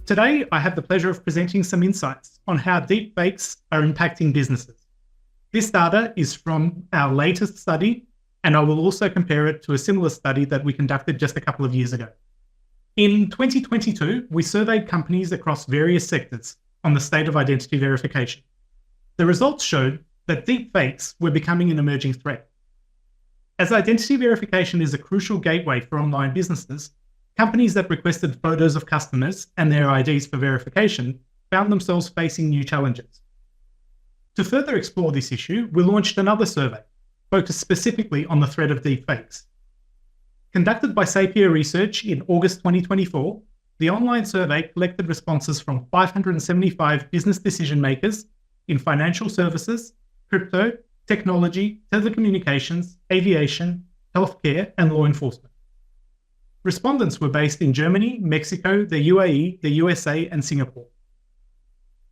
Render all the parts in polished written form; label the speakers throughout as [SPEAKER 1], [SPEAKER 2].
[SPEAKER 1] Today, I have the pleasure of presenting some insights on how deepfakes are impacting businesses. This data is from our latest study, and I will also compare it to a similar study that we conducted just a couple of years ago. In 2022, we surveyed companies across various sectors on the state of identity verification. The results showed that deepfakes were becoming an emerging threat. As identity verification is a crucial gateway for online businesses, companies that requested photos of customers and their IDs for verification found themselves facing new challenges. To further explore this issue, we launched another survey focused specifically on the threat of deepfakes. Conducted by Sapir Research in August 2024, the online survey collected responses from 575 business decision makers in financial services, crypto, technology, telecommunications, aviation, healthcare, and law enforcement. Respondents were based in Germany, Mexico, the UAE, the USA, and Singapore.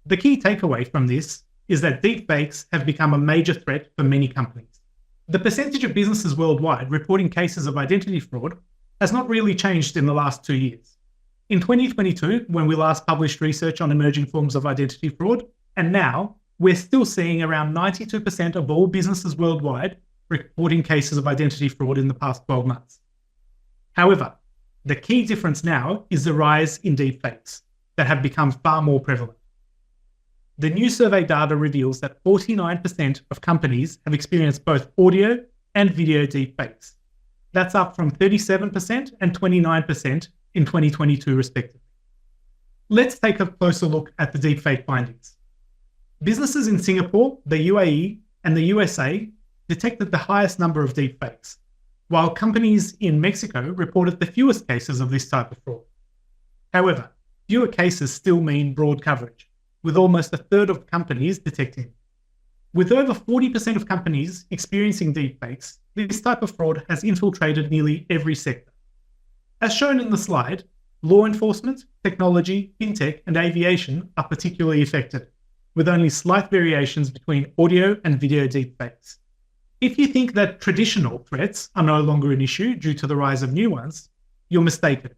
[SPEAKER 1] The key takeaway from this is that deepfakes have become a major threat for many companies. The percentage of businesses worldwide reporting cases of identity fraud has not really changed in the last 2 years. In 2022, when we last published research on emerging forms of identity fraud, and now, we're still seeing around 92% of all businesses worldwide reporting cases of identity fraud in the past 12 months. However, the key difference now is the rise in deepfakes that have become far more prevalent. The new survey data reveals that 49% of companies have experienced both audio and video deepfakes. That's up from 37% and 29% in 2022 respectively. Let's take a closer look at the deepfake findings. Businesses in Singapore, the UAE, and the USA detected the highest number of deepfakes, while companies in Mexico reported the fewest cases of this type of fraud. However, fewer cases still mean broad coverage, with almost a third of companies detecting. With over 40% of companies experiencing deepfakes, this type of fraud has infiltrated nearly every sector. As shown in the slide, law enforcement, technology, fintech, and aviation are particularly affected, with only slight variations between audio and video deepfakes. If you think that traditional threats are no longer an issue due to the rise of new ones, you're mistaken.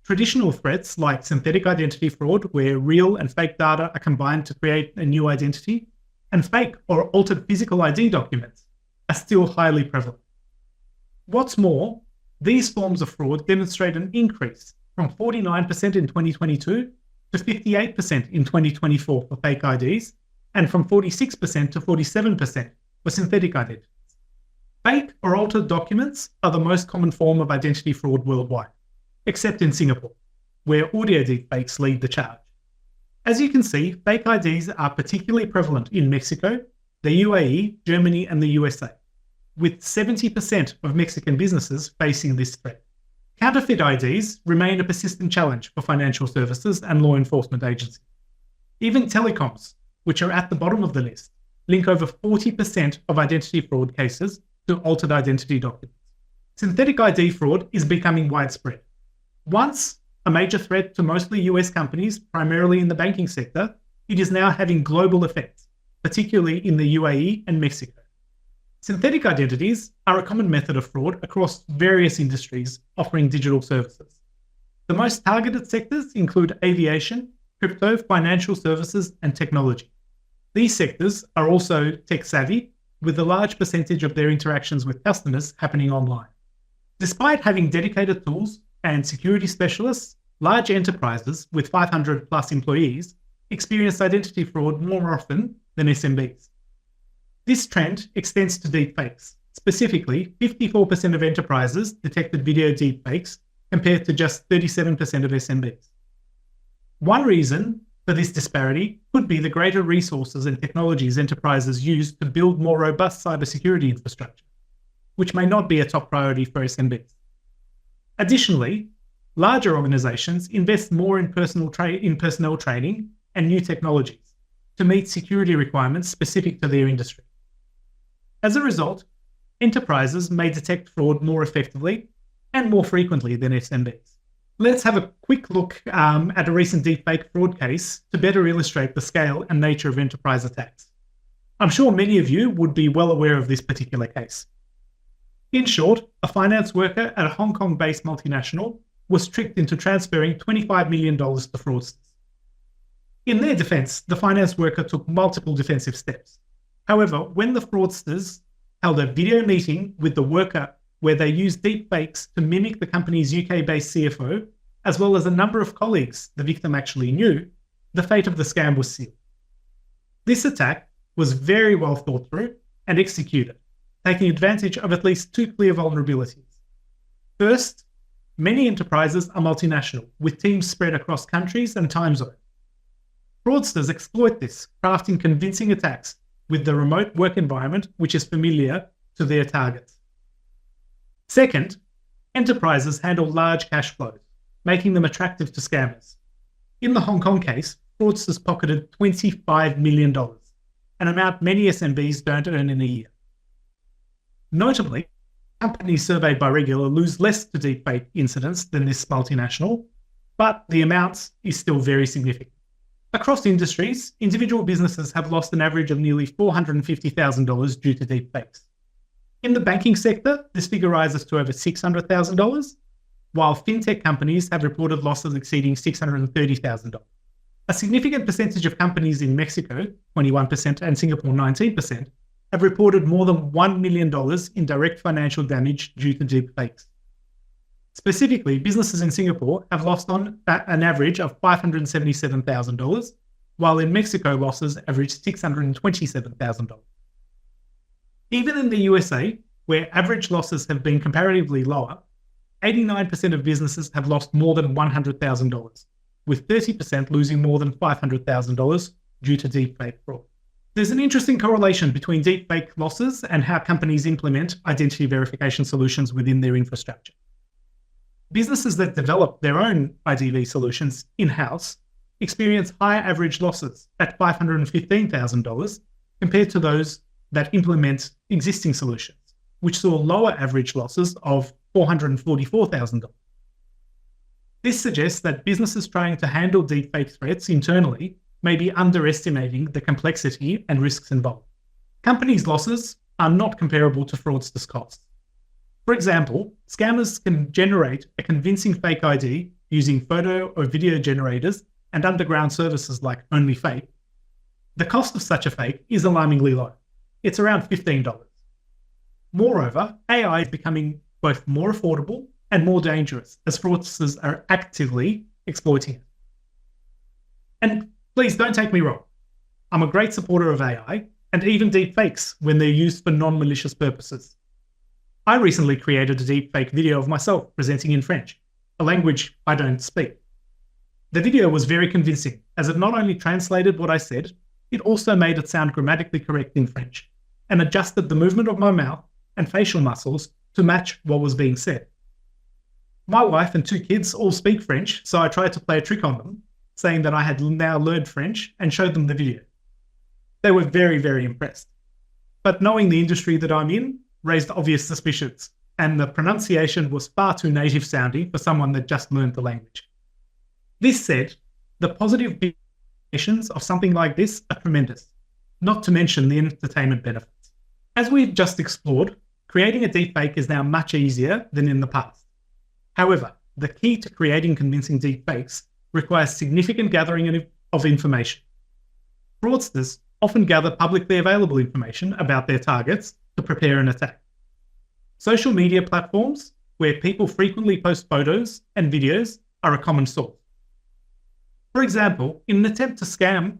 [SPEAKER 1] Traditional threats like synthetic identity fraud, where real and fake data are combined to create a new identity, and fake or altered physical ID documents are still highly prevalent. What's more, these forms of fraud demonstrate an increase from 49% in 2022 to 58% in 2024 for fake IDs, and from 46% to 47% for synthetic identities. Fake or altered documents are the most common form of identity fraud worldwide, except in Singapore, where audio deepfakes lead the charge. As you can see, fake IDs are particularly prevalent in Mexico, the UAE, Germany, and the USA, with 70% of Mexican businesses facing this threat. Counterfeit IDs remain a persistent challenge for financial services and law enforcement agencies. Even telecoms, which are at the bottom of the list, link over 40% of identity fraud cases to altered identity documents. Synthetic ID fraud is becoming widespread. Once a major threat to mostly US companies, primarily in the banking sector, it is now having global effects, particularly in the UAE and Mexico. Synthetic identities are a common method of fraud across various industries offering digital services. The most targeted sectors include aviation, crypto, financial services, and technology. These sectors are also tech-savvy, with a large percentage of their interactions with customers happening online. Despite having dedicated tools and security specialists, large enterprises with 500 plus employees experience identity fraud more often than SMBs. This trend extends to deepfakes. Specifically, 54% of enterprises detected video deepfakes compared to just 37% of SMBs. One reason for this disparity could be the greater resources and technologies enterprises use to build more robust cybersecurity infrastructure, which may not be a top priority for SMBs. Additionally, larger organizations invest more in personnel training and new technologies to meet security requirements specific to their industry. As a result, enterprises may detect fraud more effectively and more frequently than SMBs. Let's have a quick look at a recent deepfake fraud case to better illustrate the scale and nature of enterprise attacks. I'm sure many of you would be well aware of this particular case. In short, a finance worker at a Hong Kong-based multinational was tricked into transferring $25 million to fraudsters. In their defense, the finance worker took multiple defensive steps. However, when the fraudsters held a video meeting with the worker where they used deepfakes to mimic the company's UK-based CFO, as well as a number of colleagues the victim actually knew, the fate of the scam was sealed. This attack was very well thought through and executed, taking advantage of at least two clear vulnerabilities. First, many enterprises are multinational, with teams spread across countries and time zones. Fraudsters exploit this, crafting convincing attacks with the remote work environment which is familiar to their targets. Second, enterprises handle large cash flows, making them attractive to scammers. In the Hong Kong case, fraudsters pocketed $25 million, an amount many SMBs don't earn in a year. Notably, companies surveyed by Regula lose less to deepfake incidents than this multinational, but the amount is still very significant. Across industries, individual businesses have lost an average of nearly $450,000 due to deepfakes. In the banking sector, this figure rises to over $600,000, while fintech companies have reported losses exceeding $630,000. A significant percentage of companies in Mexico, 21%, and Singapore, 19%, have reported more than $1 million in direct financial damage due to deepfakes. Specifically, businesses in Singapore have lost on an average of $577,000, while in Mexico losses averaged $627,000. Even in the USA, where average losses have been comparatively lower, 89% of businesses have lost more than $100,000, with 30% losing more than $500,000 due to deepfake fraud. There's an interesting correlation between deepfake losses and how companies implement identity verification solutions within their infrastructure. Businesses that develop their own IDV solutions in-house experience higher average losses at $515,000 compared to those that implement existing solutions, which saw lower average losses of $444,000. This suggests that businesses trying to handle deepfake threats internally may be underestimating the complexity and risks involved. Companies' losses are not comparable to fraudsters' costs. For example, scammers can generate a convincing fake ID using photo or video generators and underground services like OnlyFake. The cost of such a fake is alarmingly low. It's around $15. Moreover, AI is becoming both more affordable and more dangerous as fraudsters are actively exploiting it. And please don't take me wrong. I'm a great supporter of AI and even deepfakes when they're used for non-malicious purposes. I recently created a deepfake video of myself presenting in French, a language I don't speak. The video was very convincing as it not only translated what I said, it also made it sound grammatically correct in French and adjusted the movement of my mouth and facial muscles to match what was being said. My wife and two kids all speak French, so I tried to play a trick on them, saying that I had now learned French and showed them the video. They were very, very impressed. But knowing the industry that I'm in raised obvious suspicions, and the pronunciation was far too native sounding for someone that just learned the language. This said, the positive implications of something like this are tremendous, not to mention the entertainment benefits. As we've just explored, creating a deepfake is now much easier than in the past. However, the key to creating convincing deepfakes requires significant gathering of information. Fraudsters often gather publicly available information about their targets to prepare an attack. Social media platforms, where people frequently post photos and videos, are a common source. For example, in an attempted scam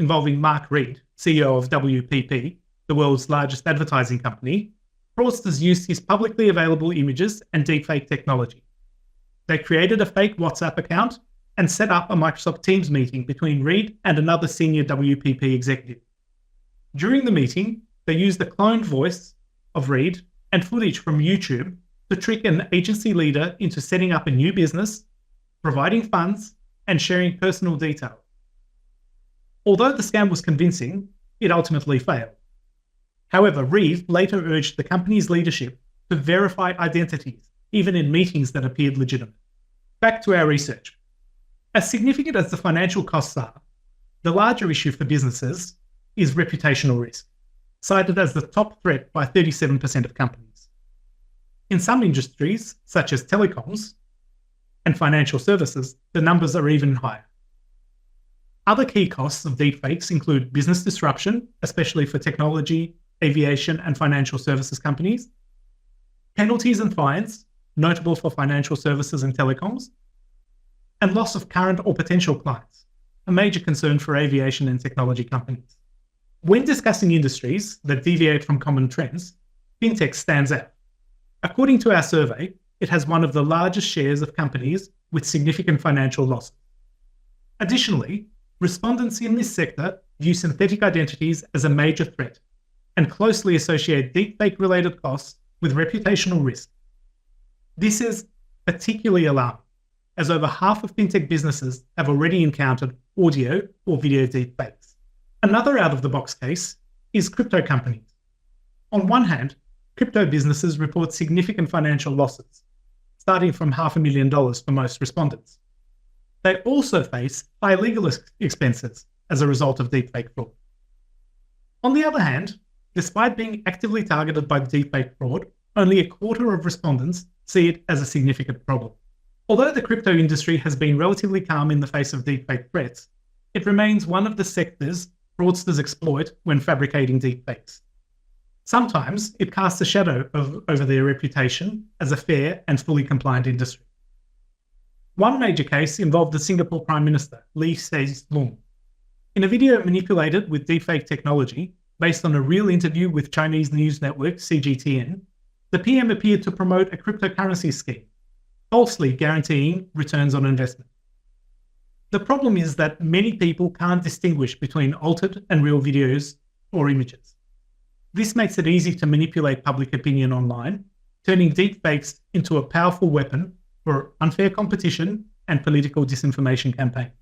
[SPEAKER 1] involving Mark Reed, CEO of WPP, the world's largest advertising company, fraudsters used his publicly available images and deepfake technology. They created a fake WhatsApp account and set up a Microsoft Teams meeting between Reed and another senior WPP executive. During the meeting, they used the cloned voice of Reed and footage from YouTube to trick an agency leader into setting up a new business, providing funds, and sharing personal details. Although the scam was convincing, it ultimately failed. However, Reed later urged the company's leadership to verify identities, even in meetings that appeared legitimate. Back to our research. As significant as the financial costs are, the larger issue for businesses is reputational risk, cited as the top threat by 37% of companies. In some industries, such as telecoms and financial services, the numbers are even higher. Other key costs of deepfakes include business disruption, especially for technology, aviation, and financial services companies, penalties and fines, notable for financial services and telecoms, and loss of current or potential clients, a major concern for aviation and technology companies. When discussing industries that deviate from common trends, fintech stands out. According to our survey, it has one of the largest shares of companies with significant financial losses. Additionally, respondents in this sector view synthetic identities as a major threat and closely associate deepfake-related costs with reputational risk. This is particularly alarming, as over half of fintech businesses have already encountered audio or video deepfakes. Another out-of-the-box case is crypto companies. On one hand, crypto businesses report significant financial losses, starting from $500,000 for most respondents. They also face high legal expenses as a result of deepfake fraud. On the other hand, despite being actively targeted by deepfake fraud, only a quarter of respondents see it as a significant problem. Although the crypto industry has been relatively calm in the face of deepfake threats, it remains one of the sectors fraudsters exploit when fabricating deepfakes. Sometimes it casts a shadow over their reputation as a fair and fully compliant industry. One major case involved the Singapore Prime Minister, Lee Hsien Loong. In a video manipulated with deepfake technology, based on a real interview with Chinese news network CGTN, the PM appeared to promote a cryptocurrency scheme, falsely guaranteeing returns on investment. The problem is that many people can't distinguish between altered and real videos or images. This makes it easy to manipulate public opinion online, turning deepfakes into a powerful weapon for unfair competition and political disinformation campaigns.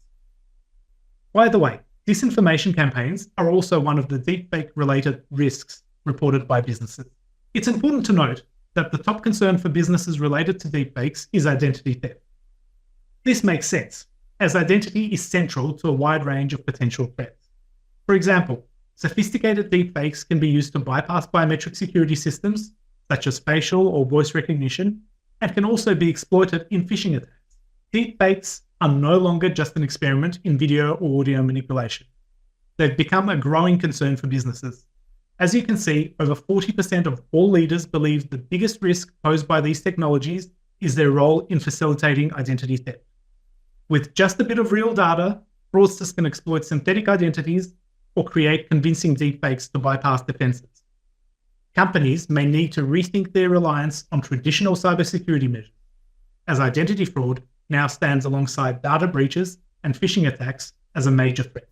[SPEAKER 1] By the way, disinformation campaigns are also one of the deepfake-related risks reported by businesses. It's important to note that the top concern for businesses related to deepfakes is identity theft. This makes sense, as identity is central to a wide range of potential threats. For example, sophisticated deepfakes can be used to bypass biometric security systems, such as facial or voice recognition, and can also be exploited in phishing attacks. Deepfakes are no longer just an experiment in video or audio manipulation. They've become a growing concern for businesses. As you can see, over 40% of all leaders believe the biggest risk posed by these technologies is their role in facilitating identity theft. With just a bit of real data, fraudsters can exploit synthetic identities or create convincing deepfakes to bypass defenses. Companies may need to rethink their reliance on traditional cybersecurity measures, as identity fraud now stands alongside data breaches and phishing attacks as a major threat.